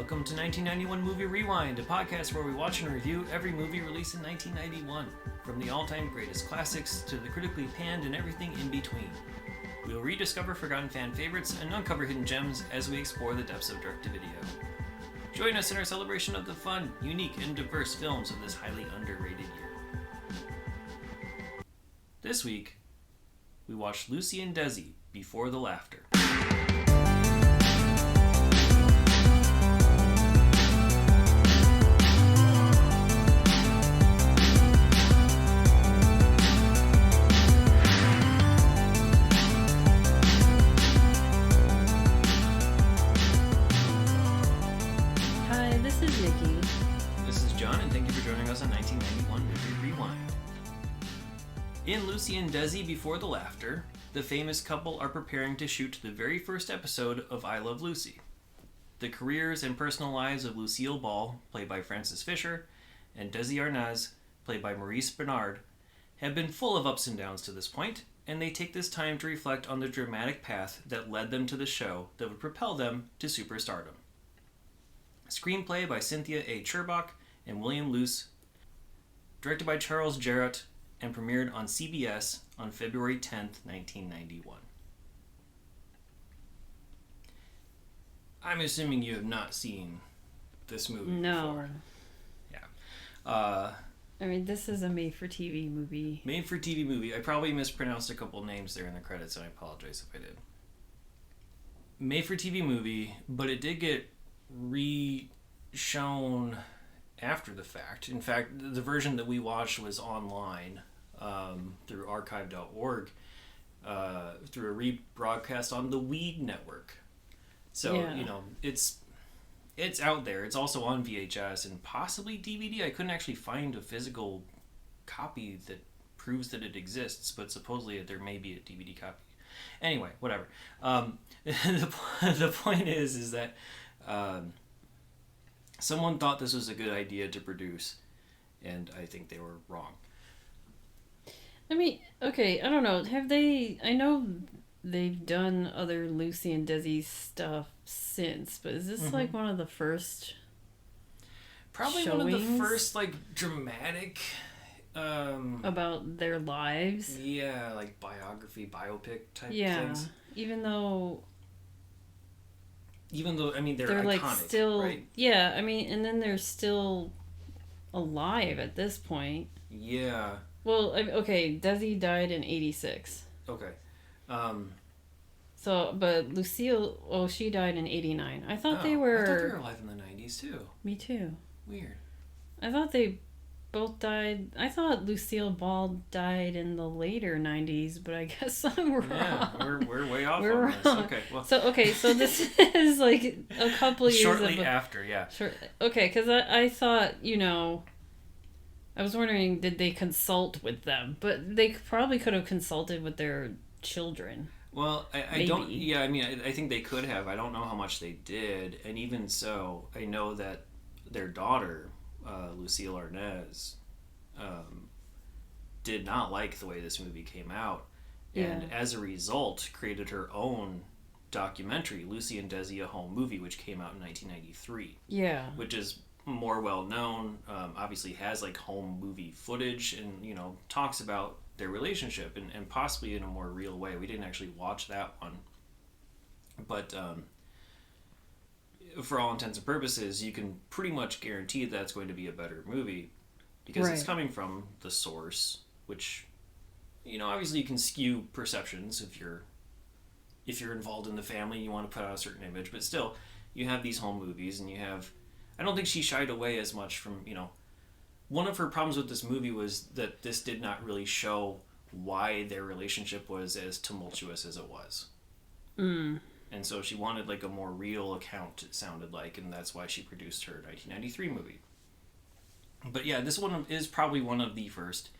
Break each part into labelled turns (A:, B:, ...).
A: Welcome to 1991 Movie Rewind, a podcast where we watch and review every movie released in 1991, from the all-time greatest classics to the critically panned and everything in between. We'll rediscover forgotten fan favorites and uncover hidden gems as we explore the depths of direct-to-video. Join us in our celebration of the fun, unique, and diverse films of this highly underrated year. This week, we watched Lucy and Desi, Before the Laughter.
B: Hi, this is Nikki.
A: This is Jon, and thank you for joining us on 1991 Movie Rewind. In Lucy and Desi Before the Laughter, the famous couple are preparing to shoot the very first episode of I Love Lucy. The careers and personal lives of Lucille Ball, played by Frances Fisher, and Desi Arnaz, played by Maurice Benard, have been full of ups and downs to this point, and they take this time to reflect on the dramatic path that led them to the show that would propel them to superstardom. Screenplay by Cynthia A. Cherbak and William Luce, directed by Jarrott, and premiered on CBS on February 10th, 1991. I'm assuming you have not seen this movie before. Yeah.
B: I mean, this is a made-for-TV movie.
A: Made-for-TV movie. I probably mispronounced a couple names there in the credits, and I apologize if I did. Made-for-TV movie, but it did get re-shown after the fact. In fact, the version that we watched was online through archive.org through a rebroadcast on the Weed Network. So,
B: Yeah.
A: you know, it's out there. It's also on VHS and possibly DVD. I couldn't actually find a physical copy that proves that it exists, but supposedly there may be a DVD copy. Anyway, whatever. The point is that someone thought this was a good idea to produce, and I think they were wrong.
B: I mean, okay, I don't know. I know they've done other Lucy and Desi stuff since, but is this like one of the first
A: Probably
B: showings?
A: one of the first, like, dramatic...
B: about their lives?
A: Yeah, like biography, biopic type things.
B: Even though,
A: I mean, they're iconic,
B: like still...
A: right?
B: Yeah, I mean, and then they're still alive at this point.
A: Yeah.
B: Well, okay, Desi died in 86.
A: Okay.
B: So, but Lucille, she died in 89. I thought they
A: I
B: were...
A: thought they were alive in the 90s, too.
B: Me too.
A: Weird.
B: I thought they both died... I thought Lucille Ball died in the later 90s, but I guess I'm wrong.
A: Yeah, we're way off
B: We're
A: on this.
B: wrong.
A: Okay, well...
B: So this is like a couple years...
A: Shortly after, yeah.
B: Okay, because I thought, I was wondering, did they consult with them? But they probably could have consulted with their children.
A: Well, I don't... Yeah, I mean, I think they could have. I don't know how much they did. And even so, I know that their daughter, Lucille Arnaz, did not like the way this movie came out. And as a result, created her own documentary, Lucy and Desi, A Home Movie, which came out in 1993.
B: Yeah.
A: Which is more well known, obviously has like home movie footage and, talks about their relationship and possibly in a more real way. We didn't actually watch that one. But for all intents and purposes, you can pretty much guarantee that's going to be a better movie because it's coming from the source, which, obviously you can skew perceptions if you're involved in the family and you want to put out a certain image, but still, you have these home movies and you have... I don't think she shied away as much from, one of her problems with this movie was that this did not really show why their relationship was as tumultuous as it was. And so she wanted like a more real account, it sounded like, and that's why she produced her 1993 movie. But yeah, this one is probably one of the first.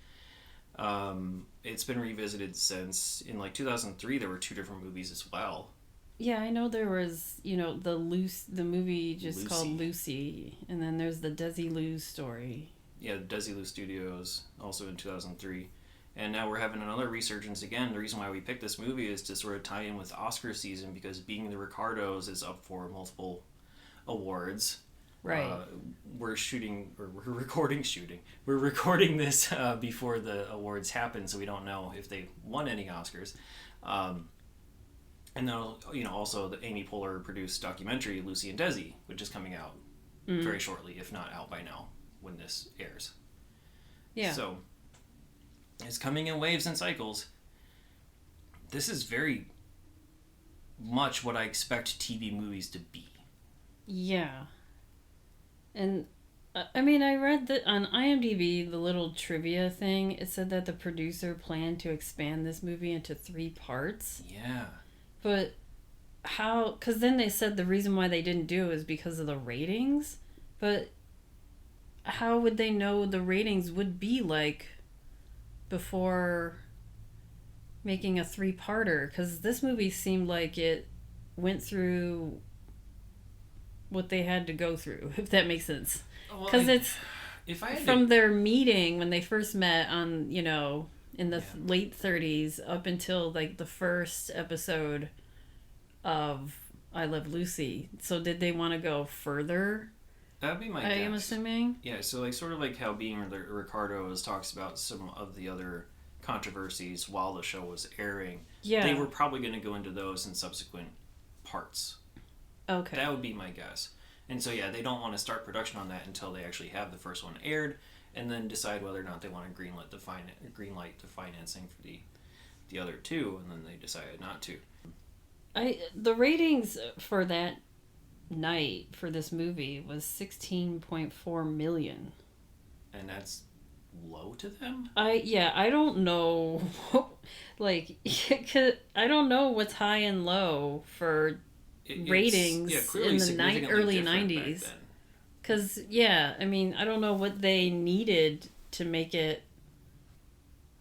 A: It's been revisited since. In like 2003, there were two different movies as well.
B: Yeah, I know there was, the movie just
A: Lucy.
B: called Lucy, and then there's the Desi Luce story.
A: Yeah, Desi Luce Studios, also in 2003. And now we're having another resurgence again. The reason why we picked this movie is to sort of tie in with Oscar season, because Being the Ricardos is up for multiple awards.
B: Right.
A: We're recording this before the awards happen, so we don't know if they won any Oscars. And then, also the Amy Poehler produced documentary Lucy and Desi, which is coming out very shortly, if not out by now when this airs.
B: Yeah.
A: So it's coming in waves and cycles. This is very much what I expect TV movies to be.
B: Yeah. And I mean, I read that on IMDb, the little trivia thing, it said that the producer planned to expand this movie into 3 parts.
A: Yeah.
B: But how? Because then they said the reason why they didn't do it was because of the ratings. But how would they know the ratings would be like before making a 3-parter? Because this movie seemed like it went through what they had to go through, if that makes sense. Because from their meeting when they first met on, in the late 30s up until like the first episode of I Love Lucy. So did they want to go further?
A: That'd be my guess.
B: I am assuming.
A: Yeah, so like sort of like how Being Ricardo talks about some of the other controversies while the show was airing.
B: Yeah.
A: They were probably going to go into those in subsequent parts.
B: Okay.
A: That would be my guess. And so, yeah, they don't want to start production on that until they actually have the first one aired, and then decide whether or not they want to greenlight the financing for the other 2, and then they decided not to.
B: The ratings for that night for this movie was 16.4 million.
A: And that's low to them?
B: I don't know. Like, I don't know what's high and low for ratings in the early 90s. Because, I mean, I don't know what they needed to make it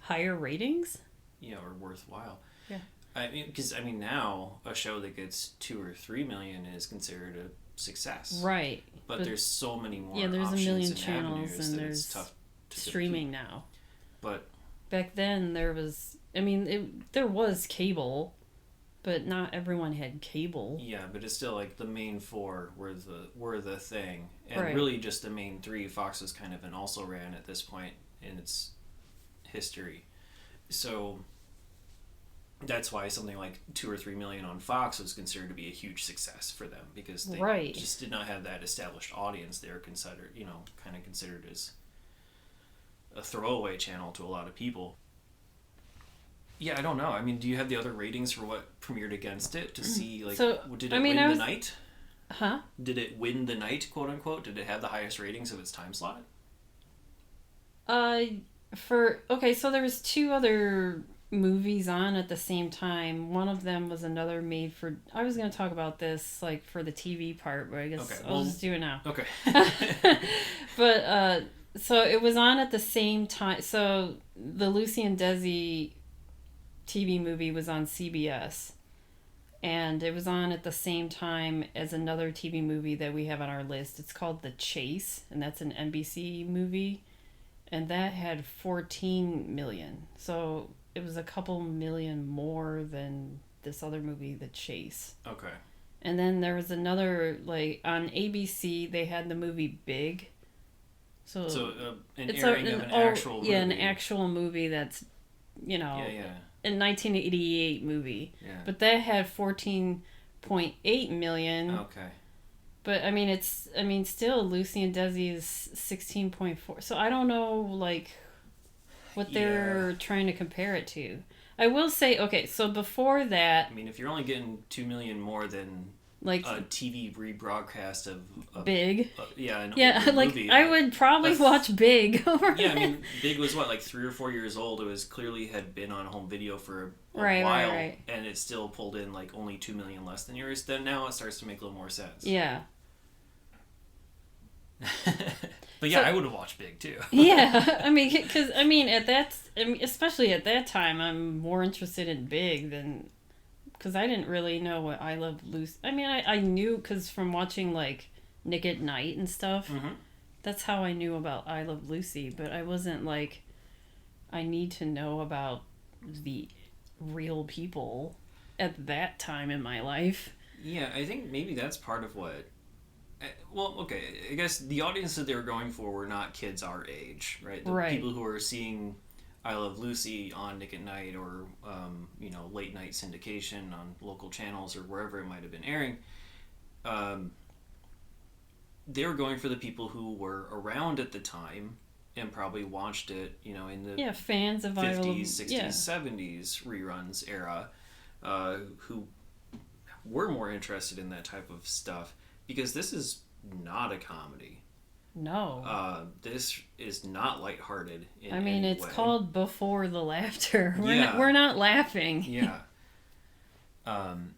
B: higher ratings.
A: Yeah, or worthwhile.
B: Yeah.
A: Because now a show that gets 2 or 3 million is considered a success.
B: Right.
A: But there's so many more
B: there's
A: options
B: a million
A: and
B: channels, and there's
A: it's tough to
B: streaming
A: compete.
B: now.
A: But
B: back then there was, there was cable, but not everyone had cable.
A: Yeah, but it's still like the main 4 were the thing, and
B: right.
A: really just the main 3. Fox was kind of an also ran at this point in its history, so that's why something like 2 or 3 million on Fox was considered to be a huge success for them, because they just did not have that established audience. They were considered as a throwaway channel to a lot of people. Yeah, I don't know. Do you have the other ratings for what premiered against it to see, like, did it win the night?
B: Huh?
A: Did it win the night, quote unquote? Did it have the highest ratings of its time slot?
B: So there was 2 other movies on at the same time. One of them was another I was going to talk about this, like, for the TV part, but I guess I'll just do it now.
A: Okay.
B: But, so it was on at the same time. So the Lucy and Desi TV movie was on CBS, and it was on at the same time as another TV movie that we have on our list. It's called The Chase, and that's an NBC movie, and that had 14 million. So it was a couple million more than this other movie, The Chase.
A: Okay.
B: And then there was another, like, on ABC, they had the movie Big. So an airing of an actual movie. Yeah, an actual movie that's, a 1988 movie.
A: Yeah.
B: But that had 14.8 million.
A: Okay.
B: But, still, Lucy and Desi is 16.4. So I don't know, like, what they're trying to compare it to. I will say, okay, so before that...
A: if you're only getting 2 million more than... like a TV rebroadcast of
B: Big.
A: An
B: older
A: movie.
B: I would probably watch Big over
A: that. Big was like 3 or 4 years old. It was clearly had been on home video for a while,
B: right.
A: And it still pulled in like only 2 million less than yours. Then now it starts to make a little more sense.
B: Yeah.
A: But I would have watched Big too.
B: Yeah, because at that, especially at that time, I'm more interested in Big than. Because I didn't really know what I Love Lucy... I knew because from watching, like, Nick at Night and stuff, that's how I knew about I Love Lucy, but I wasn't, like, I need to know about the real people at that time in my life.
A: Yeah, I think maybe that's part of what Well, okay, I guess the audience that they were going for were not kids our age, right? The
B: Right.
A: people who are seeing I Love Lucy on Nick at Night or, late night syndication on local channels or wherever it might have been airing. They were going for the people who were around at the time and probably watched it, in the
B: fans of
A: 50s, 60s, 70s reruns era, who were more interested in that type of stuff, because this is not a comedy.
B: No.
A: This is not lighthearted in
B: I mean,
A: any
B: it's
A: way.
B: called Before the Laughter.
A: Yeah.
B: We're not laughing.
A: Yeah. And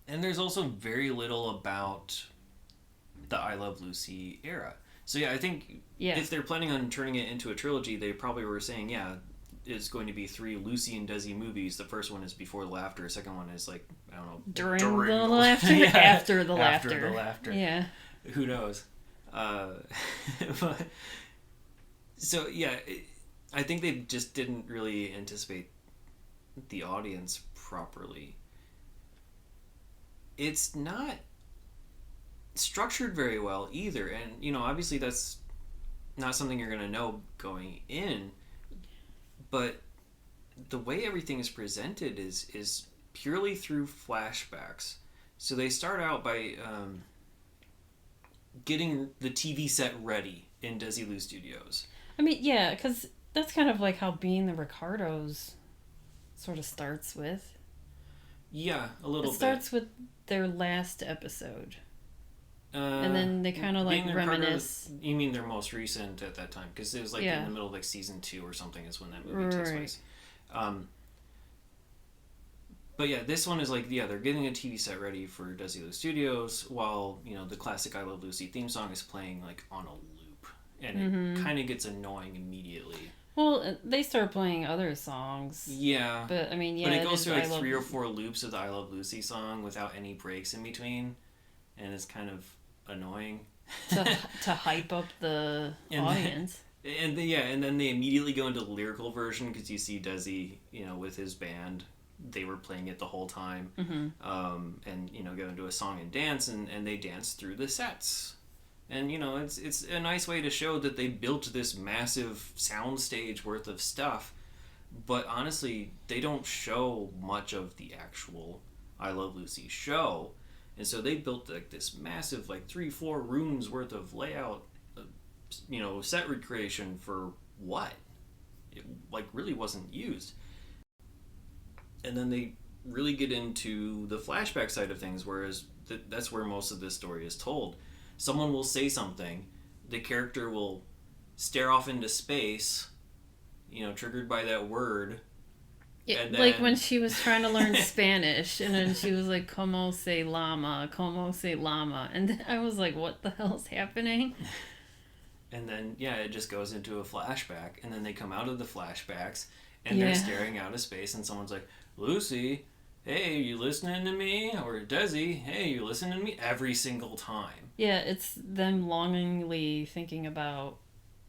A: there's also very little about the I Love Lucy era. So yeah, I think if they're planning on turning it into a trilogy, they probably were saying, it's going to be 3 Lucy and Desi movies. The first one is Before the Laughter. The second one is like, I don't know,
B: During the laughter?
A: Yeah,
B: After the laughter.
A: After the laughter.
B: Yeah.
A: Who knows? So yeah, I think they just didn't really anticipate the audience properly. It's not structured very well either, and obviously that's not something you're going to know going in, but the way everything is presented is purely through flashbacks. So they start out by getting the TV set ready in Desilu Studios.
B: I mean, yeah, because that's kind of like how Being the Ricardos sort of starts with.
A: Yeah, a little bit.
B: It starts with their last episode. And then they kind of like reminisce.
A: You mean their most recent at that time? Because it was like in the middle of like season 2 or something is when that movie takes place. But yeah, this one is like, they're getting a TV set ready for Desilu Studios while, the classic I Love Lucy theme song is playing like on a loop. And it kind of gets annoying immediately.
B: Well, they start playing other songs.
A: Yeah.
B: But I mean,
A: But it goes through like 3 or 4 loops of the I Love Lucy song without any breaks in between. And it's kind of annoying.
B: to hype up the audience.
A: And then they immediately go into the lyrical version because you see Desi, with his band. They were playing it the whole time. And, go into a song and dance, and they dance through the sets. And, it's a nice way to show that they built this massive soundstage worth of stuff. But honestly, they don't show much of the actual I Love Lucy show. And so they built like this massive, like 3-4 rooms worth of layout, set recreation for what? It like really wasn't used. And then they really get into the flashback side of things, whereas that's where most of this story is told. Someone will say something, the character will stare off into space, triggered by that word.
B: And then, like when she was trying to learn Spanish, and then she was like, "Como se llama? Como se llama?" And then I was like, "What the hell's happening?"
A: And then it just goes into a flashback, and then they come out of the flashbacks, and they're staring out of space, and someone's like, "Lucy, hey, you listening to me?" Or Desi, "Hey, you listening to me?" Every single time.
B: Yeah, it's them longingly thinking about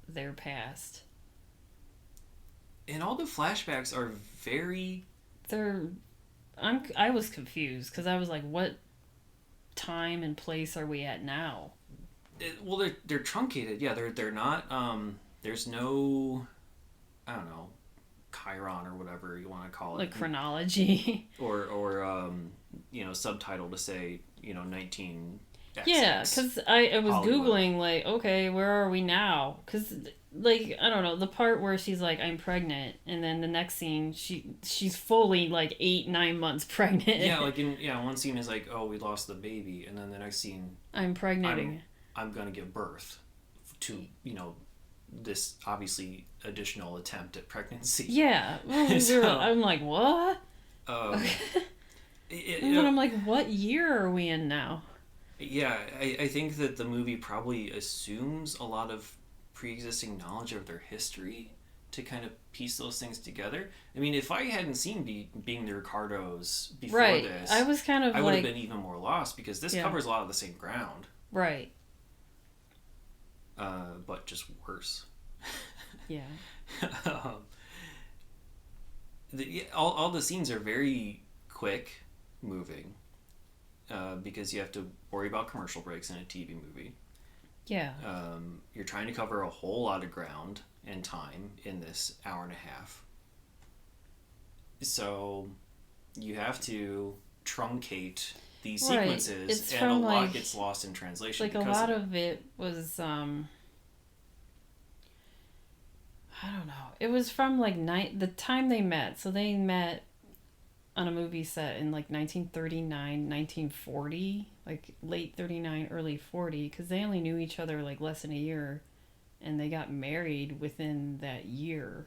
B: their past.
A: And all the flashbacks are very...
B: I was confused, because I was like, what time and place are we at now?
A: Well, they're truncated. Yeah, they're not... there's no... I don't know... Chiron or whatever you want to call it.
B: Like chronology.
A: or subtitle to say, 19...
B: Yeah, because I was
A: Hollywood.
B: Googling, like, okay, where are we now? Because, like, I don't know, the part where she's like, I'm pregnant, and then the next scene, she's fully, like, 8-9 months pregnant.
A: Yeah, like, one scene is like, oh, we lost the baby, and then the next scene...
B: I'm pregnant.
A: I'm going to give birth to, this, obviously, additional attempt at pregnancy.
B: Yeah. Well, I'm like, what?
A: And
B: then I'm like, what year are we in now?
A: Yeah, I think that the movie probably assumes a lot of pre-existing knowledge of their history to kind of piece those things together. I mean, if I hadn't seen Being the Ricardos before this,
B: I was kind of
A: I would have been even more lost, because this covers a lot of the same ground.
B: Right.
A: But just worse.
B: Yeah.
A: All the scenes are very quick moving. because you have to worry about commercial breaks in a TV movie.
B: Yeah.
A: You're trying to cover a whole lot of ground and time in this hour and a half. So you have to truncate these sequences, and a lot gets lost in translation.
B: Like, a lot of it was, I don't know. It was from, like, the time they met. So they met on a movie set in, like, 1939, 1940. Like, late 39, early 40. Because they only knew each other, like, less than a year. And they got married within that year.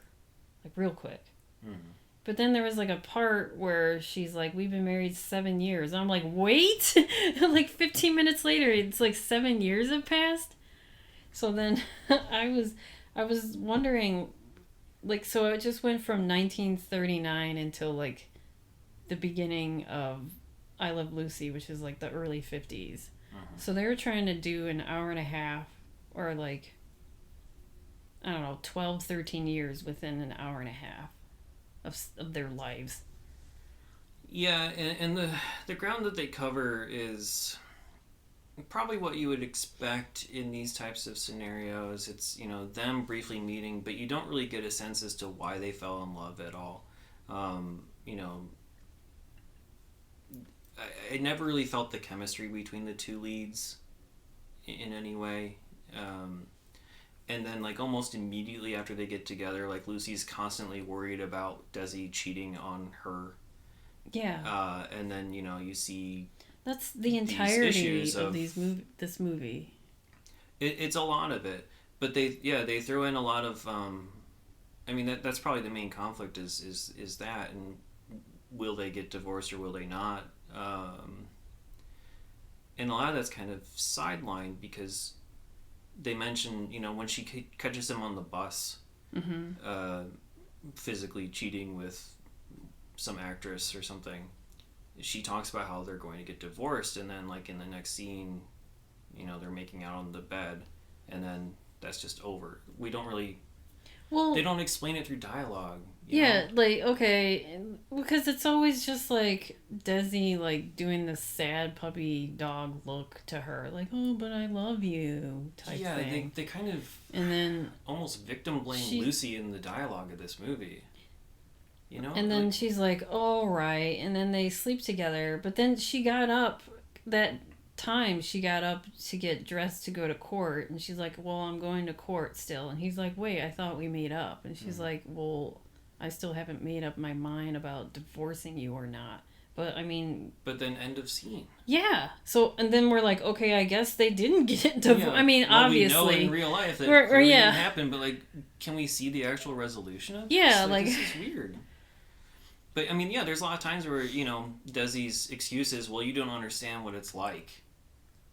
B: Like, real quick. Mm-hmm. But then there was, like, a part where she's like, we've been married 7 years. And I'm like, wait? Like, 15 minutes later, it's like 7 years have passed? So then I was wondering, like, so it just went from 1939 until, like, the beginning of I Love Lucy, which is, like, the early 50s. So they were trying to do an hour and a half, or, like, I don't know, 12, 13 years within an hour and a half of their lives.
A: Yeah, and the ground that they cover is probably what you would expect in these types of scenarios. It's, you know, them briefly meeting, but you don't really get a sense as to why they fell in love at all. You know, I never really felt the chemistry between the two leads in any way. And then, like, almost immediately after they get together, like, Lucy's constantly worried about Desi cheating on her.
B: Yeah.
A: And then, you know, you see...
B: That's the entirety of this movie.
A: It's a lot of it. But they throw in a lot of... I mean, that's probably the main conflict is that. And will they get divorced or will they not? And a lot of that's kind of sidelined because... They mention, you know, when she catches him on the bus, physically cheating with some actress or something, she talks about how they're going to get divorced, and then, like, in the next scene, you know, they're making out on the bed, and then that's just over. We don't really... Well... They don't explain it through dialogue.
B: Yeah, like, okay, because it's always just, like, Desi, like, doing this sad puppy dog look to her, like, oh, but I love you, type thing.
A: Yeah, they kind of
B: and then
A: almost victim blame Lucy in the dialogue of this movie. You know?
B: And then she's like, all right, and then they sleep together, but then she got up to get dressed to go to court, and she's like, well, I'm going to court still, and he's like, wait, I thought we made up, and she's like, well... I still haven't made up my mind about divorcing you or not. But, I mean...
A: But then end of scene.
B: Yeah. So, and then we're like, okay, I guess they didn't get divorced. Yeah. I mean, well, obviously...
A: we know in real life that it didn't happen, but, like, can we see the actual resolution of this?
B: Yeah,
A: like... This is weird. But, I mean, yeah, there's a lot of times where, you know, Desi's excuse is, well, you don't understand what it's like.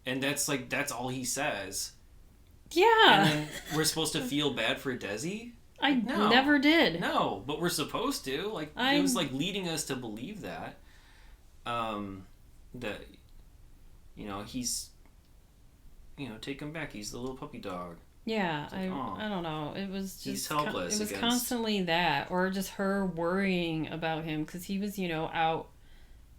A: And that's, like, that's all he says.
B: Yeah.
A: And then we're supposed to feel bad for Desi?
B: I never did.
A: No, but we're supposed to. Like, it was, like, leading us to believe that. That, you know, he's, you know, take him back. He's the little puppy dog.
B: Yeah, like, I don't know. It was just...
A: He's helpless.
B: It was constantly that. Or just her worrying about him. Because he was, you know, out...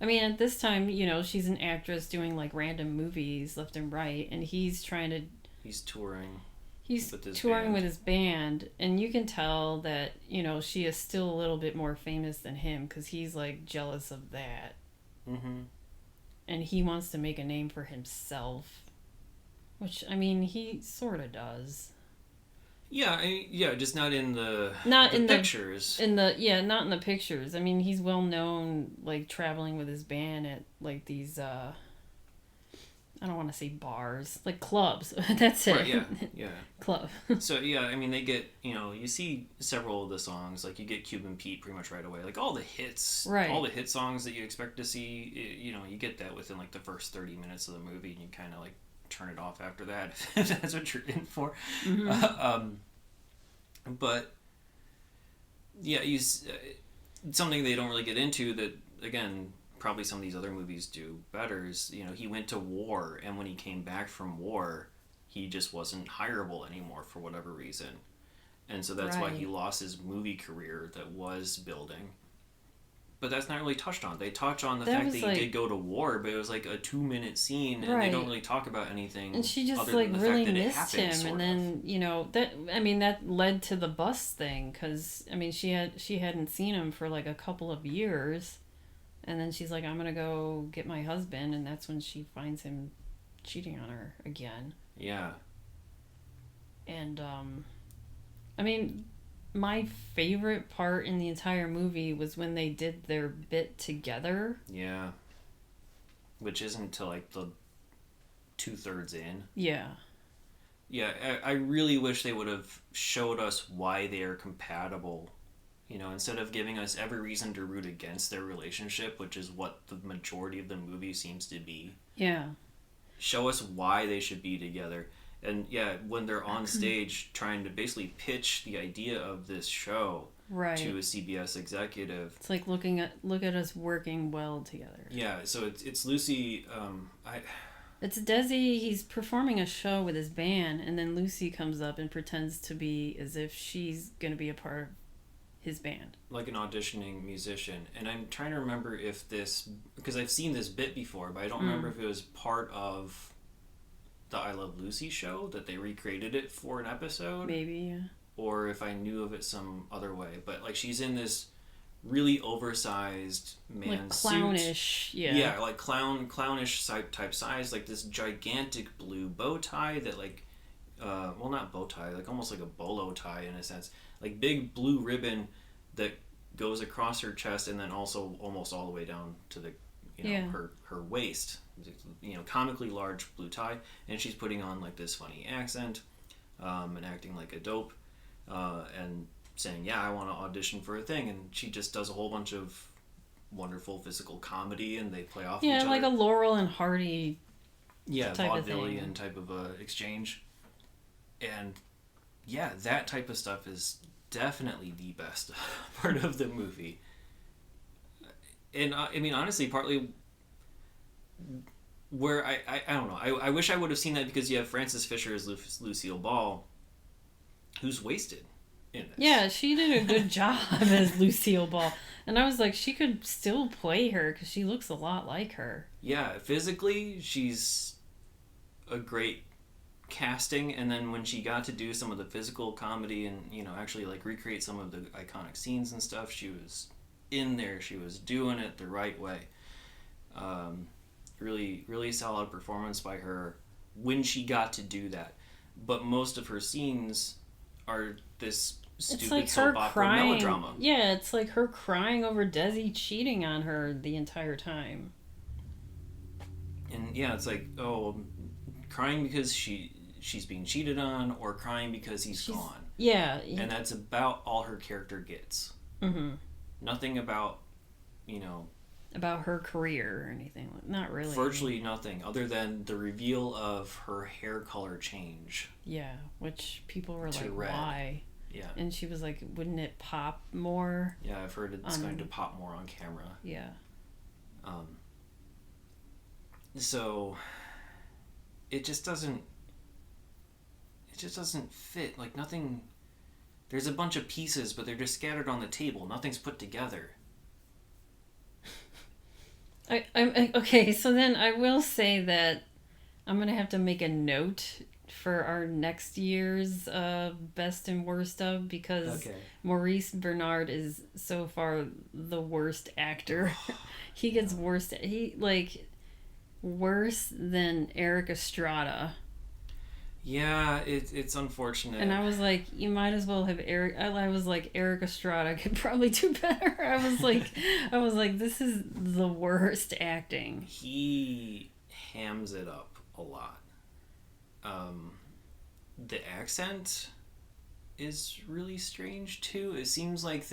B: I mean, at this time, you know, she's an actress doing, like, random movies left and right. And he's trying to...
A: He's touring.
B: He's touring with his band, and you can tell that, you know, she is still a little bit more famous than him because he's, like, jealous of that. Mm-hmm. And he wants to make a name for himself, which, I mean, he sort of does.
A: Yeah, just not in the pictures.
B: Not in the pictures. I mean, he's well known, like, traveling with his band at, like, these, I don't want to say bars, like clubs. That's it.
A: Right, yeah.
B: Club.
A: So, yeah, I mean, they get, you know, you see several of the songs, like you get Cuban Pete pretty much right away. Like all the hits, all the hit songs that you expect to see, you know, you get that within like the first 30 minutes of the movie, and you kind of like turn it off after that if that's what you're in for. Mm-hmm. But, yeah, something they don't really get into that, again, probably some of these other movies do better is, you know, he went to war, and when he came back from war, he just wasn't hireable anymore for whatever reason. And so that's why he lost his movie career that was building. But that's not really touched on. They touch on the
B: That
A: fact
B: was,
A: that he
B: like-
A: did go to war, but it was like a 2-minute scene, and they don't really talk about anything.
B: And she just
A: other
B: like
A: than the
B: really
A: fact that it
B: missed
A: happened,
B: him,
A: sort
B: and
A: of.
B: then that led to the bus thing, because I mean she hadn't seen him for like a couple of years, and then she's like, I'm gonna go get my husband, and that's when she finds him cheating on her again.
A: Yeah.
B: And I mean, my favorite part in the entire movie was when they did their bit together.
A: Yeah. Which isn't until like the 2/3 in.
B: Yeah.
A: Yeah, I really wish they would have showed us why they are compatible. You know, instead of giving us every reason to root against their relationship, which is what the majority of the movie seems to be.
B: Yeah.
A: Show us why they should be together. And yeah, when they're on stage trying to basically pitch the idea of this show to a CBS executive.
B: It's like look at us working well together.
A: Yeah, so it's Lucy.
B: It's Desi. He's performing a show with his band, and then Lucy comes up and pretends to be as if she's gonna be a part of his band,
A: like an auditioning musician. And I'm trying to remember if this, because I've seen this bit before, but I don't remember if it was part of the I Love Lucy show that they recreated it for an episode.
B: Maybe, yeah.
A: Or if I knew of it some other way. But like she's in this really oversized man
B: like clownish,
A: suit. Yeah, like clownish type size, like this gigantic blue bow tie that like well, not bow tie, like almost like a bolo tie in a sense. Like big blue ribbon that goes across her chest and then also almost all the way down to the her waist. You know, comically large blue tie, and she's putting on like this funny accent and acting like a dope and saying, yeah, I want to audition for a thing, and she just does a whole bunch of wonderful physical comedy, and they play off each other.
B: Yeah, like a Laurel and Hardy
A: vaudevillian type of exchange. And yeah, that type of stuff is definitely the best part of the movie. And I mean, honestly, partly where I don't know. I wish I would have seen that, because you have Frances Fisher as Lucille Ball, who's wasted in this.
B: Yeah, she did a good job as Lucille Ball. And I was like, she could still play her because she looks a lot like her.
A: Yeah, physically, she's a great casting. And then when she got to do some of the physical comedy and, you know, actually like recreate some of the iconic scenes and stuff, she was in there. She was doing it the right way. Really, really solid performance by her when she got to do that. But most of her scenes are this stupid
B: like
A: soap opera melodrama.
B: Yeah, it's like her crying over Desi cheating on her the entire time.
A: And yeah, it's like, oh, crying because she's being cheated on, or crying because she's gone.
B: Yeah.
A: And that's about all her character gets.
B: Mm-hmm.
A: Nothing about, you know...
B: about her career or anything. Not really.
A: Virtually nothing, other than the reveal of her hair color change.
B: Yeah, which people were like,
A: red.
B: Why?
A: Yeah.
B: And she was like, wouldn't it pop more?
A: Yeah, I've heard it's going to pop more on camera.
B: Yeah.
A: So it just doesn't fit. Like, nothing, there's a bunch of pieces, but they're just scattered on the table. Nothing's put together.
B: Okay, so then I will say that I'm going to have to make a note for our next year's best and worst of, because Maurice Benard is so far the worst actor. He gets worse than Eric Estrada.
A: Yeah, it's unfortunate.
B: And I was like, you might as well have Eric. I was like, Eric Estrada could probably do better. I was like, this is the worst acting.
A: He hams it up a lot. The accent is really strange too. It seems like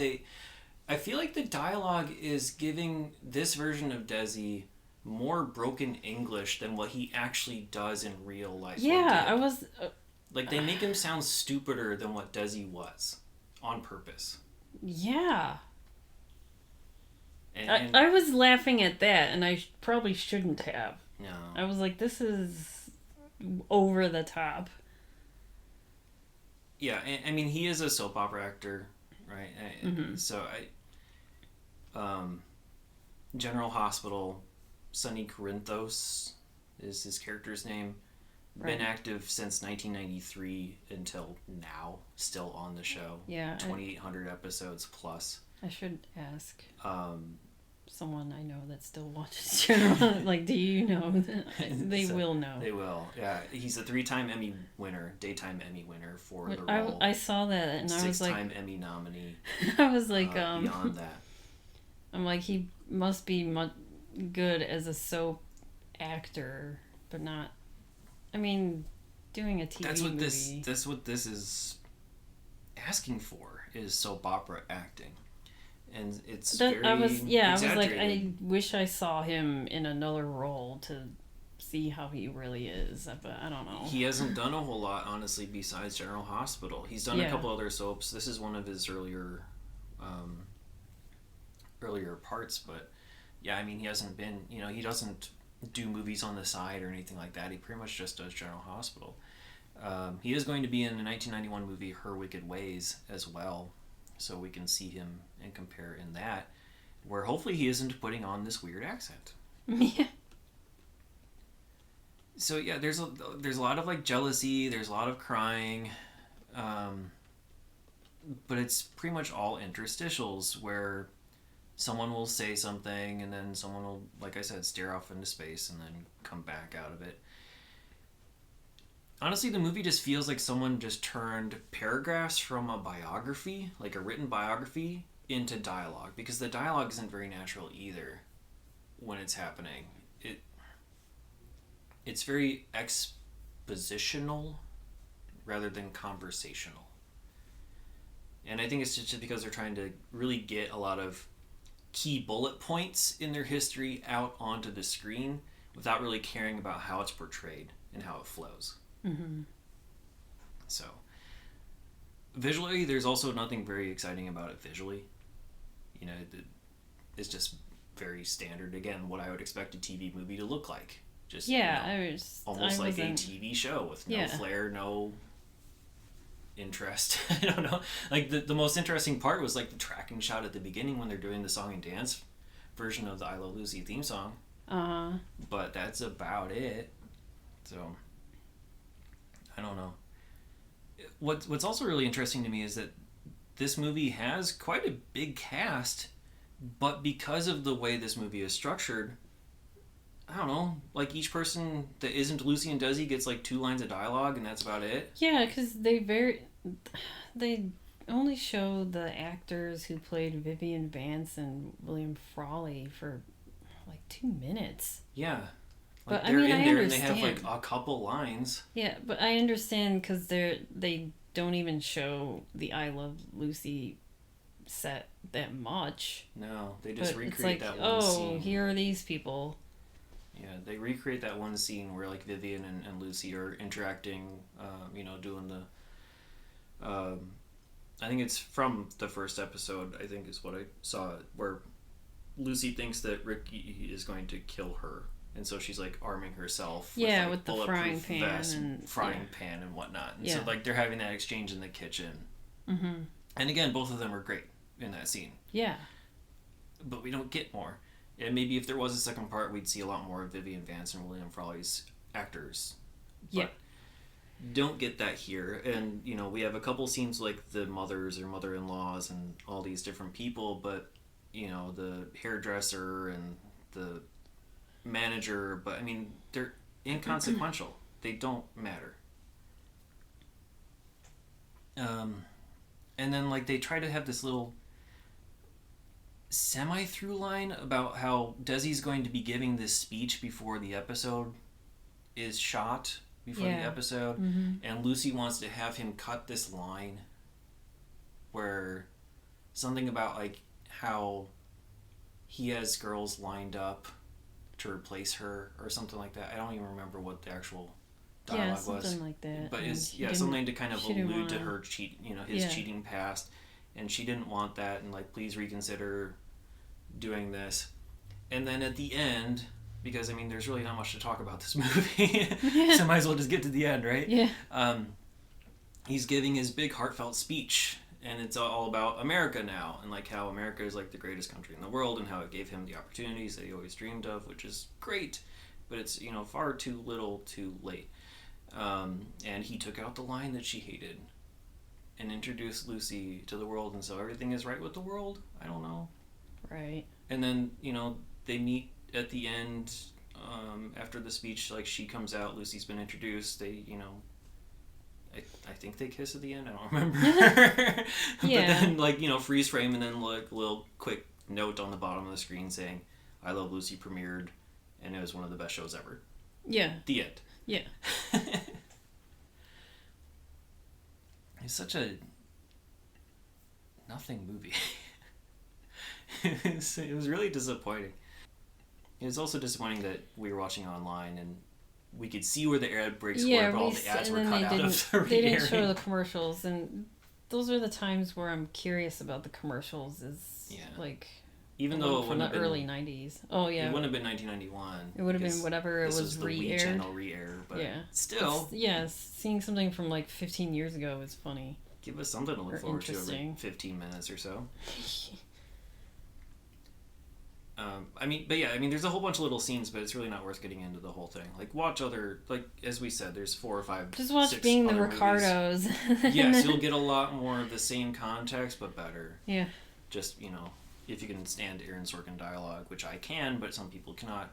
A: I feel like the dialogue is giving this version of Desi more broken English than what he actually does in real life.
B: Yeah, I was...
A: like, they make him sound stupider than what Desi was, on purpose.
B: Yeah.
A: And
B: I was laughing at that, and I probably shouldn't have.
A: No.
B: I was like, this is over the top.
A: Yeah, I mean, he is a soap opera actor, right?
B: Mm-hmm.
A: So General Hospital. Sonny Corinthos is his character's name.
B: Right.
A: Been active since 1993 until now. Still on the show.
B: Yeah.
A: 2,800 episodes plus.
B: I should ask someone I know that still watches General. Like, do you know? They will know.
A: They will. Yeah. He's a 3-time Emmy winner, daytime Emmy winner for the role.
B: I saw that and I was like...
A: 6-time Emmy nominee.
B: I was like...
A: beyond that. I'm
B: like, he must be good as a soap actor, but not... I mean, doing a TV movie...
A: That's what this is asking for, is soap opera acting. And it's very
B: I was like, I
A: exaggerated.
B: wish I saw him in another role to see how he really is, but I don't know.
A: He hasn't done a whole lot, honestly, besides General Hospital. He's done a couple other soaps. This is one of his earlier parts, but yeah, I mean, he hasn't been, he doesn't do movies on the side or anything like that. He pretty much just does General Hospital. He is going to be in the 1991 movie Her Wicked Ways as well, so we can see him and compare in that, where hopefully he isn't putting on this weird accent.
B: Yeah.
A: So yeah, there's a lot of like jealousy, there's a lot of crying, but it's pretty much all interstitials where someone will say something and then someone will, like I said, stare off into space and then come back out of it. Honestly, the movie just feels like someone just turned paragraphs from a biography, like a written biography, into dialogue, because the dialogue isn't very natural either when it's happening. It's very expositional rather than conversational. And I think it's just because they're trying to really get a lot of key bullet points in their history out onto the screen without really caring about how it's portrayed and how it flows.
B: Mm-hmm.
A: So, visually, there's also nothing very exciting about it visually. It's just very standard. Again, what I would expect a TV movie to look like. Just almost like a TV show with no flair, no interest. I don't know. Like the most interesting part was like the tracking shot at the beginning when they're doing the song and dance version of the I Love Lucy theme song. But that's about it. So I don't know. What's also really interesting to me is that this movie has quite a big cast, but because of the way this movie is structured, I don't know, like each person that isn't Lucy and Desi gets like 2 lines of dialogue and that's about it.
B: Yeah, because they only show the actors who played Vivian Vance and William Frawley for like 2 minutes.
A: Yeah.
B: Like,
A: but they're in there
B: understand.
A: And they have like a couple lines.
B: Yeah, but I understand because they don't even show the I Love Lucy set that much.
A: No, they just
B: recreate
A: that one scene.
B: Oh, here are these people.
A: Yeah, they recreate that one scene where like Vivian and Lucy are interacting, doing the... I think it's from the first episode, I think is what I saw, where Lucy thinks that Ricky is going to kill her. And so she's like arming herself
B: with the frying pan
A: vest,
B: and
A: pan and whatnot. And so like they're having that exchange in the kitchen. Mm-hmm. And again, both of them are great in that scene.
B: Yeah.
A: But we don't get more. And maybe if there was a second part, we'd see a lot more of Vivian Vance and William Frawley's actors.
B: Yeah.
A: But don't get that here. And, we have a couple scenes like the mothers or mother-in-laws and all these different people, but, the hairdresser and the manager, but I mean, they're inconsequential. They don't matter. And then like they try to have this little semi-through line about how Desi's going to be giving this speech before the episode is shot, before the episode, and Lucy wants to have him cut this line where something about like how he has girls lined up to replace her or something like that. I don't even remember what the actual dialogue was.
B: Yeah, something like that.
A: But something to kind of allude to her his cheating past, and she didn't want that, and like, please reconsider doing this. And then at the end, because I mean, there's really not much to talk about this movie, so might as well just get to the end, right?
B: Yeah.
A: He's giving his big heartfelt speech, and it's all about America now, and like how America is like the greatest country in the world, and how it gave him the opportunities that he always dreamed of, which is great, but it's, you know, far too little, too late. And he took out the line that she hated, and introduced Lucy to the world, and so everything is right with the world. I don't know.
B: Right.
A: And then, you know, they meet at the end. After the speech, like, she comes out, Lucy's been introduced, they, you know, I think they kiss at the end, I don't remember.
B: Yeah.
A: But then, like, you know, freeze frame, and then, like, a little quick note on the bottom of the screen saying, I Love Lucy premiered, and it was one of the best shows ever.
B: Yeah.
A: The end.
B: Yeah.
A: It's such a nothing movie. It was really disappointing. It was also disappointing that we were watching online and we could see where the ad breaks were, but all the ads were cut out of the
B: They didn't
A: re-airing.
B: show the commercials, and those are the times where I'm curious about the commercials. Like,
A: even though it
B: from
A: wouldn't
B: the
A: have
B: early
A: been,
B: 90s. Oh yeah,
A: it wouldn't have been 1991.
B: It would have been whatever it was
A: the
B: re-aired.
A: Wii Channel re-air, but
B: Yeah.
A: still,
B: seeing something from like 15 years ago is funny.
A: give us something to look
B: Or
A: forward to every
B: interesting.
A: 15 minutes or so. I mean, there's a whole bunch of little scenes, but it's really not worth getting into the whole thing. Like, watch other, like, as we said, there's 4 or 5,
B: Just watch
A: 6
B: Being the
A: other
B: Ricardos.
A: movies. Yes, you'll get a lot more of the same context, but better.
B: Yeah.
A: Just, you know, if you can stand Aaron Sorkin dialogue, which I can, but some people cannot.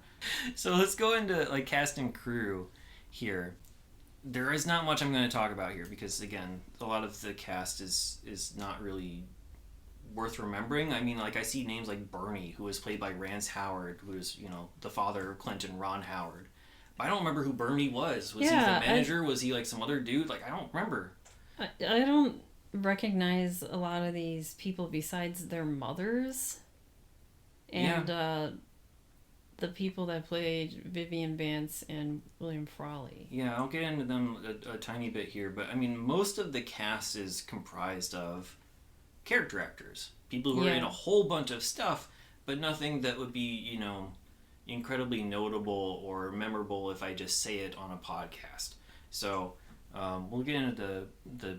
A: So let's go into, like, cast and crew here. There is not much I'm going to talk about here because, again, a lot of the cast is not really worth remembering. I mean, like, I see names like Bernie, who was played by Rance Howard, who is, you know, the father of Clinton, Ron Howard. But I don't remember who Bernie was. Was he the manager? Was he, like, some other dude? Like, I don't remember.
B: I don't recognize a lot of these people besides their mothers. And the people that played Vivian Vance and William Frawley.
A: Yeah, I'll get into them a tiny bit here, but I mean, most of the cast is comprised of character actors. People who are in a whole bunch of stuff, but nothing that would be, you know, incredibly notable or memorable if I just say it on a podcast. So, we'll get into the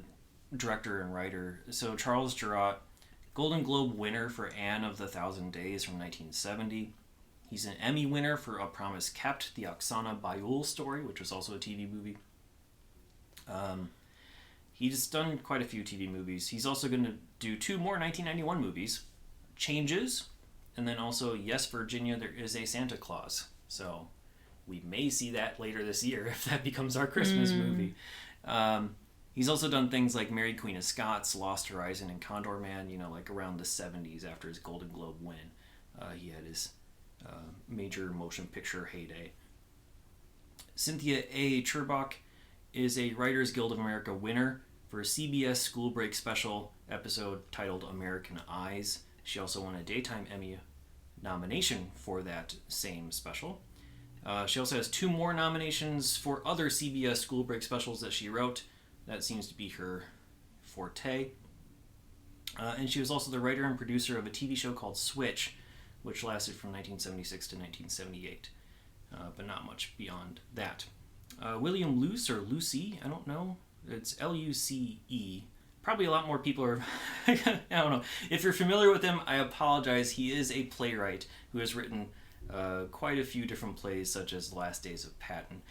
A: director and writer. So, Charles Jarrott, Golden Globe winner for Anne of the Thousand Days from 1970. He's an Emmy winner for A Promise Kept, the Oksana Bayul story, which was also a TV movie. He's done quite a few TV movies. He's also going to do 2 more 1991 movies, Changes, and then also Yes, Virginia, There Is a Santa Claus. So we may see that later this year if that becomes our Christmas movie. He's also done things like Mary Queen of Scots, Lost Horizon, and Condor Man, you know, like around the 70s after his Golden Globe win. He had his major motion picture heyday. Cynthia A. Cherbak is a Writers Guild of America winner for a CBS School Break special episode titled American Eyes. She also won a Daytime Emmy nomination for that same special. She also has 2 more nominations for other CBS School Break specials that she wrote. That seems to be her forte. And she was also the writer and producer of a TV show called Switch, which lasted from 1976 to 1978, but not much beyond that. William Luce, or Lucy, I don't know. It's Luce. Probably a lot more people are... I don't know. If you're familiar with him, I apologize. He is a playwright who has written quite a few different plays, such as The Last Days of Patton,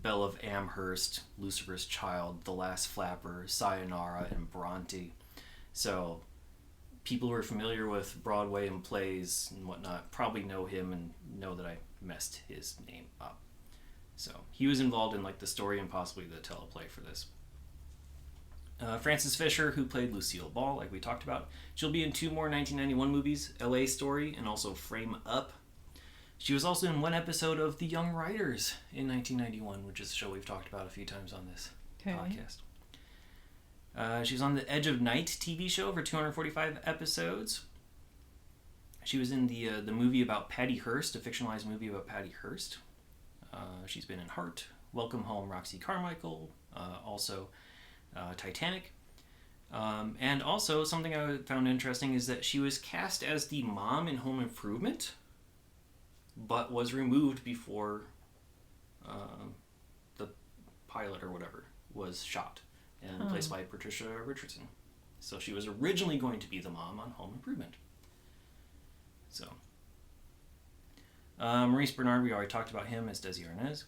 A: Belle of Amherst, Lucifer's Child, The Last Flapper, Sayonara, and Bronte. So people who are familiar with Broadway and plays and whatnot probably know him and know that I messed his name up. So he was involved in, like, the story and possibly the teleplay for this. Frances Fisher, who played Lucille Ball, like we talked about. She'll be in 2 more 1991 movies, LA Story and also Frame Up. She was also in 1 episode of The Young Riders in 1991, which is a show we've talked about a few times on this podcast. She was on the Edge of Night TV show for 245 episodes. She was in the movie about Patty Hearst, a fictionalized movie about Patty Hearst. She's been in Heart, Welcome Home, Roxy Carmichael, also Titanic. And also, something I found interesting is that she was cast as the mom in Home Improvement, but was removed before the pilot or whatever was shot and replaced by Patricia Richardson. So she was originally going to be the mom on Home Improvement. So, Maurice Benard, we already talked about him as Desi Arnaz.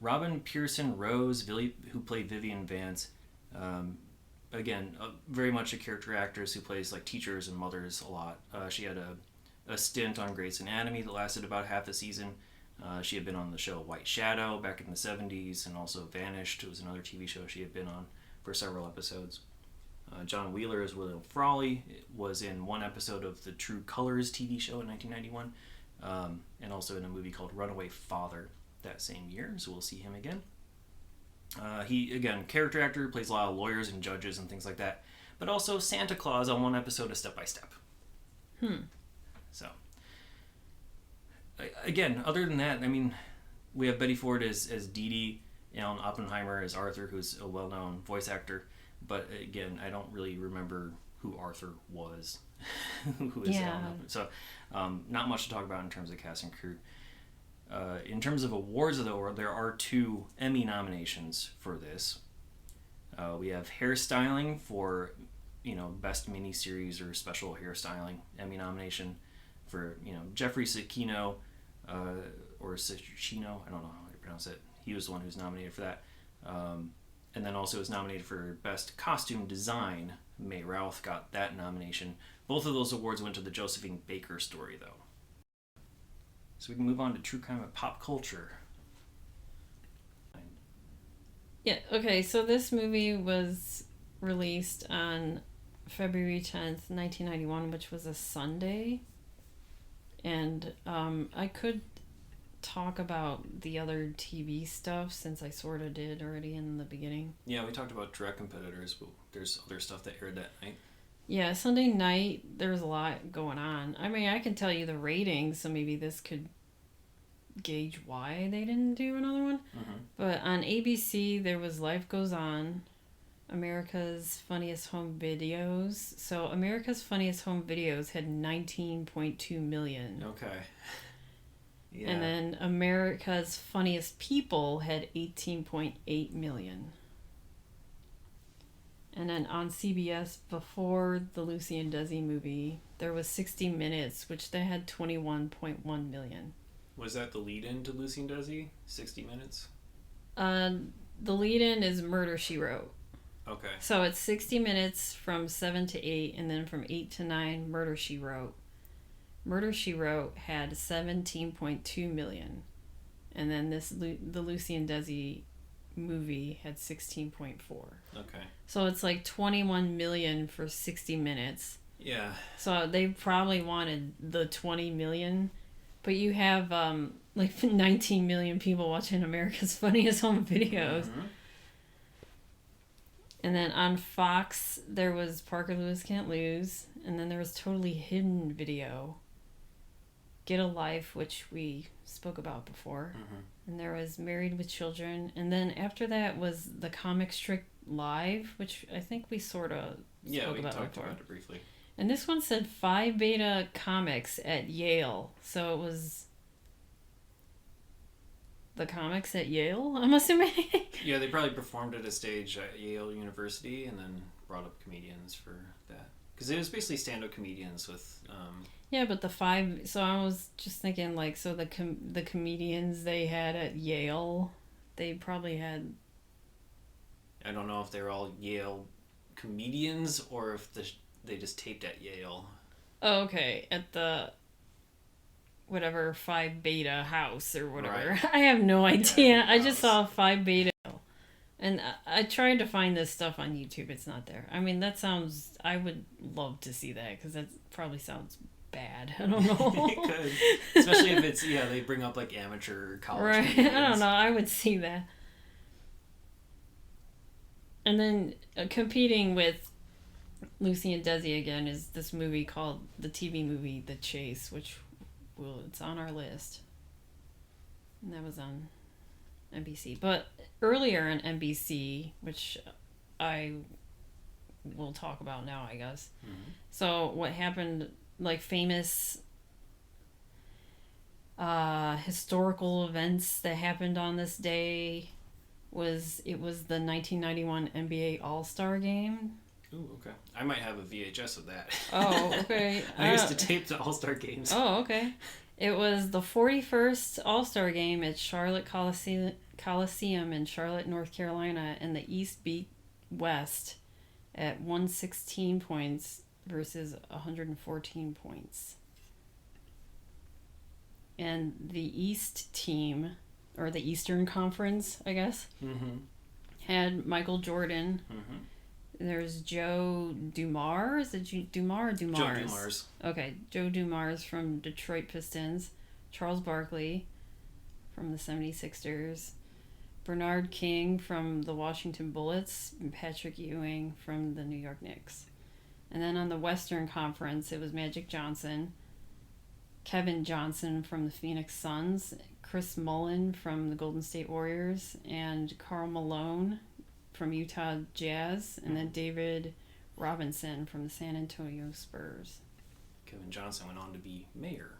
A: Robin Pearson Rose, who played Vivian Vance. Again, very much a character actress who plays like teachers and mothers a lot. She had a stint on Grey's Anatomy that lasted about half a season. She had been on the show White Shadow back in the 70s, and also Vanished. It was another TV show she had been on for several episodes. John Wheeler as William Frawley was in one episode of the True Colors TV show in 1991, and also in a movie called Runaway Father that same year, so we'll see him again. He, again, character actor, plays a lot of lawyers and judges and things like that, but also Santa Claus on one episode of Step by Step. So, again, other than that, I mean, we have Betty Ford as Dee Dee, Alan Oppenheimer as Arthur, who's a well-known voice actor, but again, I don't really remember who Arthur was, who is Alan. So, not much to talk about in terms of cast and crew. In terms of awards, though, there are 2 Emmy nominations for this. We have hairstyling for, best miniseries or special hairstyling Emmy nomination for, Jeffrey Cicino, or Cicino, I don't know how to pronounce it. He was the one who was nominated for that. And then also was nominated for best costume design. May Routh got that nomination. Both of those awards went to the Josephine Baker story, though. So we can move on to true crime and pop culture.
B: Yeah, okay, so this movie was released on February 10th, 1991, which was a Sunday. And I could talk about the other TV stuff since I sort of did already in the beginning.
A: Yeah, we talked about direct competitors, but there's other stuff that aired that night.
B: Yeah, Sunday night, there was a lot going on. I mean, I can tell you the ratings, so maybe this could gauge why they didn't do another one. But on ABC, there was Life Goes On, America's Funniest Home Videos. So America's Funniest Home Videos had 19.2 million.
A: Okay. Yeah.
B: And then America's Funniest People had 18.8 million. And then on CBS, before the Lucy and Desi movie, there was 60 Minutes, which they had 21.1 million.
A: Was that the lead-in to Lucy and Desi? 60 Minutes?
B: The lead-in is Murder, She Wrote.
A: Okay.
B: So it's 60 Minutes from 7 to 8, and then from 8 to 9, Murder, She Wrote. Murder, She Wrote had 17.2 million. And then the Lucy and Desi movie had 16.4.
A: Okay.
B: So it's like 21 million for 60 Minutes.
A: Yeah.
B: So they probably wanted the 20 million. But you have like 19 million people watching America's Funniest Home Videos. And then on Fox, there was Parker Lewis Can't Lose. And then there was Totally Hidden Video. Get a Life, which we spoke about before. And there was Married with Children. And then after that was the comic strip Live, which I think we sort of spoke about
A: talked
B: before.
A: about it briefly.
B: And this one said Phi Beta Comics at Yale. So it was the comics at Yale, I'm assuming.
A: Yeah, they probably performed at a stage at Yale University and then brought up comedians for that. Because it was basically stand-up comedians with...
B: Yeah, but the 5... So I was just thinking, like, so the comedians they had at Yale, they probably had...
A: I don't know if they were all Yale comedians or if they just taped at Yale.
B: Oh, okay. At the... whatever Phi Beta house or whatever.
A: Right.
B: I have no idea. I just
A: house.
B: saw Phi Beta. And I tried to find this stuff on YouTube. It's not there. I mean, that sounds... I would love to see that because that probably sounds bad. I don't know.
A: It could. Especially if it's... Yeah, they bring up like amateur college
B: Right.
A: comedians.
B: I don't know. I would see that. And then competing with Lucy and Desi again is this movie called... The TV movie The Chase, which... Well, it's on our list. And that was on NBC. But earlier on NBC, which I will talk about now, I guess. Mm-hmm. So what happened, like famous historical events that happened on this day was the 1991 NBA All-Star Game.
A: Ooh, okay. I might have a VHS of that.
B: Oh, okay.
A: I used to tape the All-Star games.
B: Oh, okay. It was the 41st All-Star game at Charlotte Coliseum in Charlotte, North Carolina, and the East beat West at 116 points versus 114 points. And the East team, or the Eastern Conference, I guess, had Michael Jordan. There's Joe Dumars. Is it Dumars or Dumars?
A: Joe Dumars.
B: Okay, Joe Dumars from Detroit Pistons. Charles Barkley from the 76ers. Bernard King from the Washington Bullets. And Patrick Ewing from the New York Knicks. And then on the Western Conference, it was Magic Johnson. Kevin Johnson from the Phoenix Suns. Chris Mullin from the Golden State Warriors. And Karl Malone from Utah Jazz, and then David Robinson from the San Antonio Spurs.
A: Kevin Johnson went on to be mayor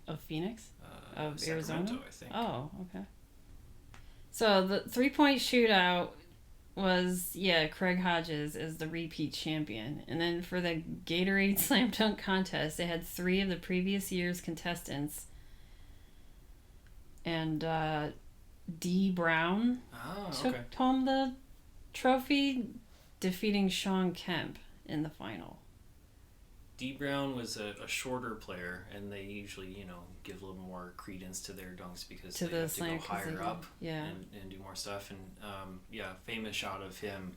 B: of Phoenix? Of
A: Sacramento,
B: Arizona?
A: I think.
B: Oh, okay. So the 3-point shootout was, Craig Hodges is the repeat champion. And then for the Gatorade Slam Dunk contest, they had 3 of the previous year's contestants. And D. Brown took home the trophy, defeating Sean Kemp in the final.
A: D. Brown was a shorter player, and they usually, give a little more credence to their dunks because they have to go higher up and do more stuff. And, famous shot of him,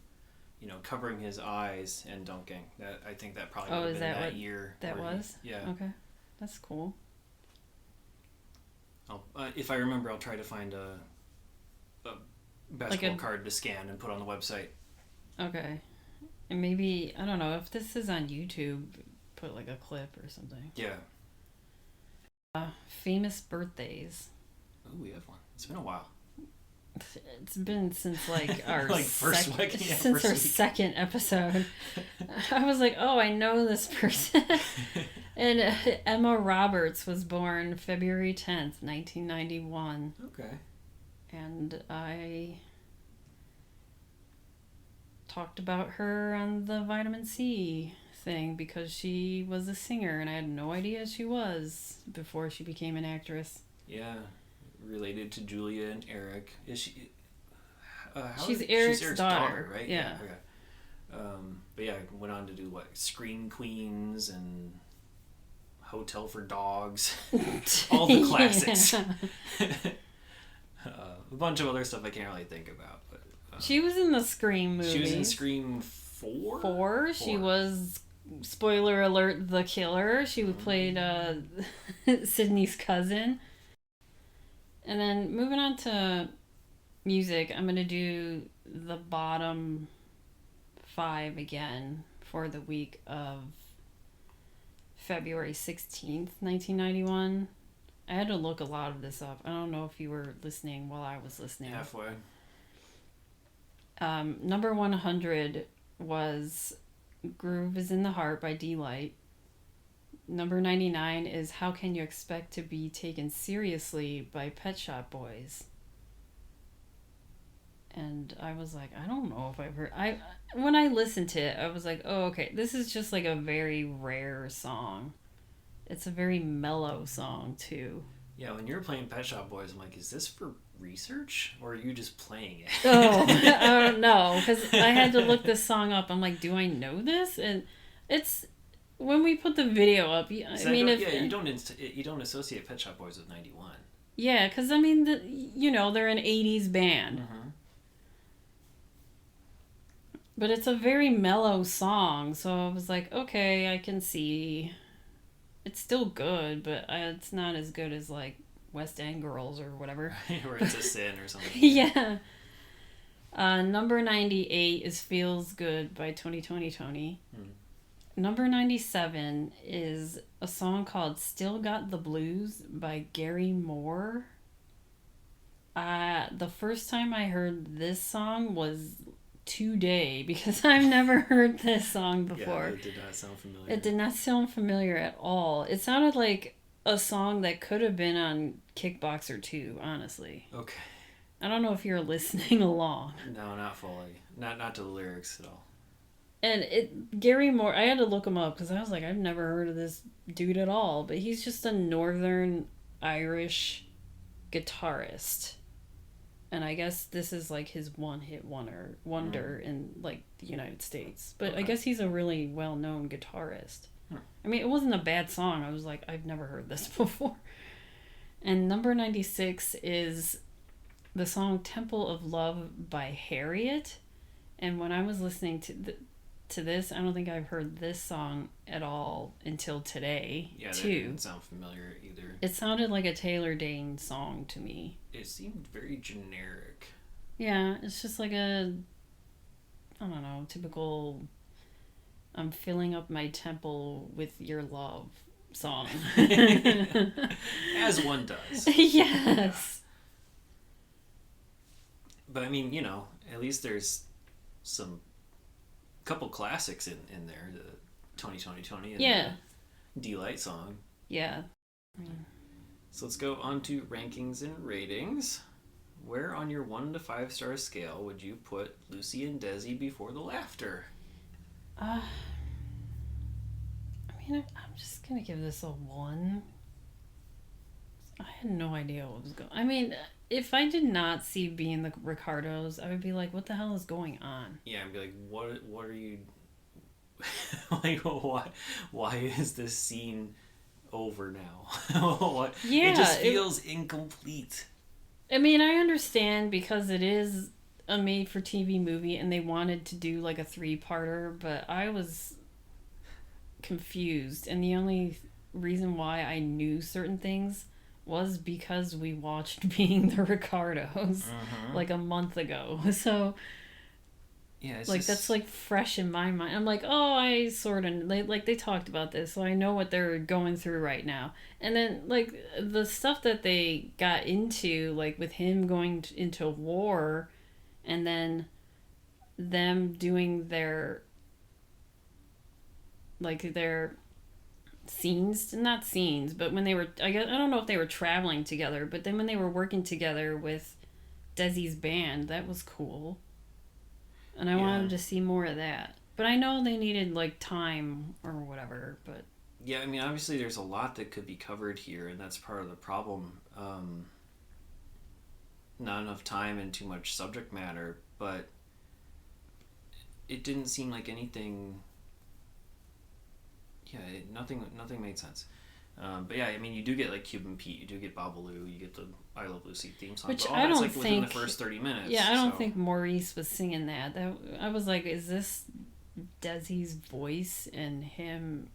A: covering his eyes and dunking. I think that probably would have been that year.
B: That was? Okay. That's cool.
A: If I remember, I'll try to find a basketball card to scan and put on the website. Okay.
B: And maybe, I don't know, if this is on YouTube, put a clip or something.
A: Yeah.
B: Famous birthdays.
A: Oh, we have one. It's been a while.
B: It's been since our
A: our
B: second episode. I was like, oh, I know this person. And Emma Roberts was born February 10th, 1991.
A: Okay.
B: And I talked about her on the vitamin C thing because she was a singer and I had no idea she was before she became an actress.
A: Yeah. Related to Julia and Eric. Is she?
B: She's Eric's daughter,
A: right?
B: Yeah.
A: Okay. But went on to do Scream Queens and Hotel for Dogs, all the classics. A bunch of other stuff I can't really think about, but
B: she was in the Scream movie.
A: She was in Scream 4.
B: 4. She was, spoiler alert, the killer. She played Sydney's cousin. And then moving on to music, I'm going to do the bottom 5 again for the week of February 16th, 1991. I had to look a lot of this up. I don't know if you were listening while I was listening.
A: Halfway.
B: Number 100 was Groove is in the Heart by D-Light. Number 99 is How Can You Expect to Be Taken Seriously by Pet Shop Boys. And I was like, I don't know if I've heard... When I listened to it, I was like, oh, okay, this is just a very rare song. It's a very mellow song, too.
A: Yeah, when you're playing Pet Shop Boys, I'm like, is this for research? Or are you just playing it?
B: Oh, I don't know. Because I had to look this song up. I'm like, do I know this? And it's... When we put the video up, you
A: don't associate Pet Shop Boys with 91.
B: Yeah, because, they're an 80s band.
A: Mm-hmm.
B: But it's a very mellow song, so I was like, okay, I can see. It's still good, but it's not as good as, West End Girls or whatever.
A: Or It's a Sin or something.
B: Yeah. Number 98 is Feels Good by Tony Tony. Number 97 is a song called Still Got the Blues by Gary Moore. The first time I heard this song was today because I've never heard this song before.
A: Yeah, it did not sound familiar.
B: It did not sound familiar at all. It sounded like a song that could have been on Kickboxer 2, honestly.
A: Okay.
B: I don't know if you're listening along.
A: No, not fully. Not to the lyrics at all.
B: And Gary Moore, I had to look him up because I was like, I've never heard of this dude at all. But he's just a Northern Irish guitarist. And I guess this is like his one-hit wonder in like the United States. But I guess he's a really well-known guitarist. I mean, it wasn't a bad song. I was like, I've never heard this before. And number 96 is the song Temple of Love by Harriet. And when I was listening to this, I don't think I've heard this song at all until today.
A: Yeah, that didn't sound familiar either.
B: It sounded like a Taylor Dane song to me.
A: It seemed very generic.
B: Yeah, it's just like a, I don't know, typical I'm filling up my temple with your love song.
A: As one does.
B: Yes.
A: But I mean, at least there's some couple classics in there. The Tony and the Delight song.
B: Yeah.
A: So let's go on to rankings and ratings. Where on your 1 to 5 star scale would you put Lucy and Desi Before the Laughter?
B: I mean, I'm just gonna give this a 1. I had no idea what was going on. I mean, if I did not see Being the Ricardos, I would be like, what the hell is going on?
A: Yeah, I'd be like, what are you... like, why is this scene over now? What?
B: Yeah,
A: it just feels incomplete.
B: I mean, I understand because it is a made-for-TV movie and they wanted to do like a 3-parter, but I was confused. And the only reason why I knew certain things was because we watched Being the Ricardos like a month ago. So yeah, it's like that's like fresh in my mind. I'm like, oh, I sort of they talked about this, so I know what they're going through right now. And then like the stuff that they got into, like with him going into war, and then them doing their scenes, not scenes, but when they were, I don't know if they were traveling together, but then when they were working together with Desi's band, that was cool. And I wanted to see more of that. But I know they needed like time or whatever, but
A: yeah, I mean, obviously there's a lot that could be covered here, and that's part of the problem. Not enough time and too much subject matter, but it didn't seem like anything. Yeah, nothing made sense. But yeah, I mean, you do get like Cuban Pete, you do get Babalu, you get the I Love Lucy theme song,
B: which
A: but all
B: I
A: that's
B: don't
A: like
B: think,
A: within the first 30 minutes.
B: Yeah, I don't think Maurice was singing that. I was like, is this Desi's voice and him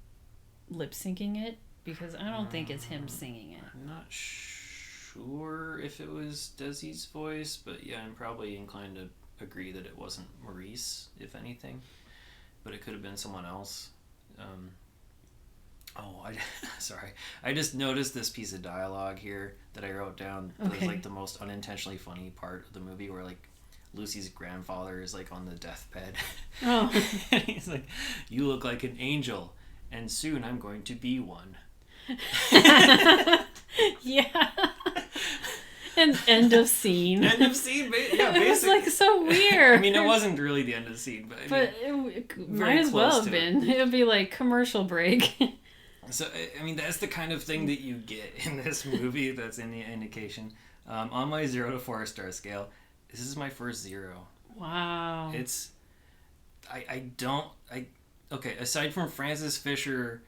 B: lip syncing it? Because I don't think it's him singing it.
A: I'm not sure if it was Desi's voice, but yeah, I'm probably inclined to agree that it wasn't Maurice, if anything, but it could have been someone else. Sorry. I just noticed this piece of dialogue here that I wrote down. It was like the most unintentionally funny part of the movie, where like Lucy's grandfather is like on the deathbed. Oh. And he's like, "You look like an angel, and soon I'm going to be one."
B: Yeah. And end of scene.
A: End of scene, yeah, basically.
B: It was like so weird.
A: I mean, it wasn't really the end of the scene, but
B: it might as well have been. It would be like commercial break.
A: So, I mean, that's the kind of thing that you get in this movie. That's any indication. On my 0 to 4 star scale, this is my first 0.
B: Wow.
A: It's... Okay, aside from Frances Fisher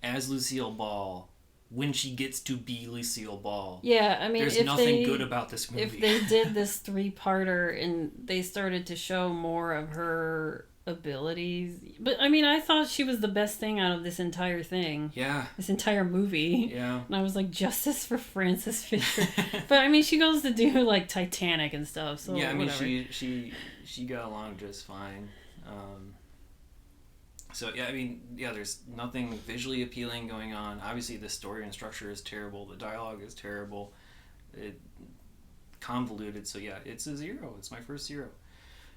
A: as Lucille Ball, when she gets to be Lucille Ball,
B: yeah, I mean,
A: there's nothing good about this movie.
B: If they did this 3-parter and they started to show more of her abilities, but I mean, I thought she was the best thing out of this entire thing.
A: Yeah.
B: This entire movie.
A: Yeah.
B: And I was like, justice for Frances Fisher. But I mean, she goes to do like Titanic and stuff. So
A: yeah, I mean,
B: whatever.
A: she got along just fine. So yeah, I mean, yeah, there's nothing visually appealing going on. Obviously, the story and structure is terrible. The dialogue is terrible. Convoluted. So yeah, it's a 0. It's my first 0.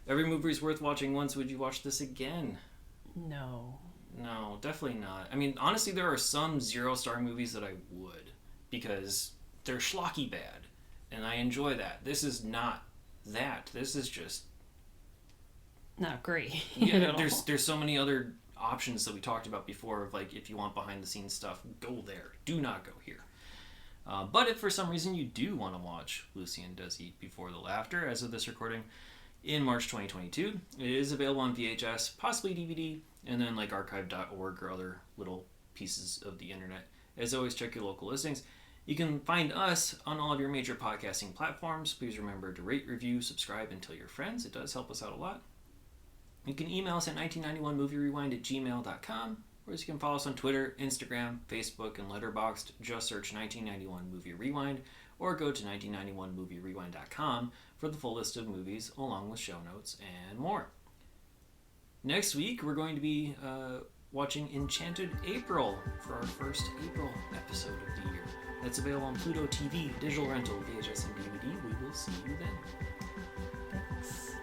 A: Every movie is worth watching once. Would you watch this again?
B: No,
A: definitely not. I mean, honestly, there are some 0-star movies that I would, because they're schlocky bad. And I enjoy that. This is not that. This is just
B: not great.
A: Yeah, there's so many other options that we talked about before of like, if you want behind the scenes stuff, go there. Do not go here. But if for some reason you do want to watch Lucy and Desi Before the Laughter, as of this recording, in March 2022, it is available on VHS, possibly DVD, and then like archive.org or other little pieces of the internet. As always, check your local listings. You can find us on all of your major podcasting platforms. Please remember to rate, review, subscribe, and tell your friends. It does help us out a lot. You can email us at 1991movierewind@gmail.com, or you can follow us on Twitter, Instagram, Facebook, and Letterboxd. Just search 1991 Movie Rewind, or go to 1991movierewind.com for the full list of movies, along with show notes and more. Next week, we're going to be watching Enchanted April for our first April episode of the year. That's available on Pluto TV, digital rental, VHS, and DVD. We will see you then.
B: Thanks.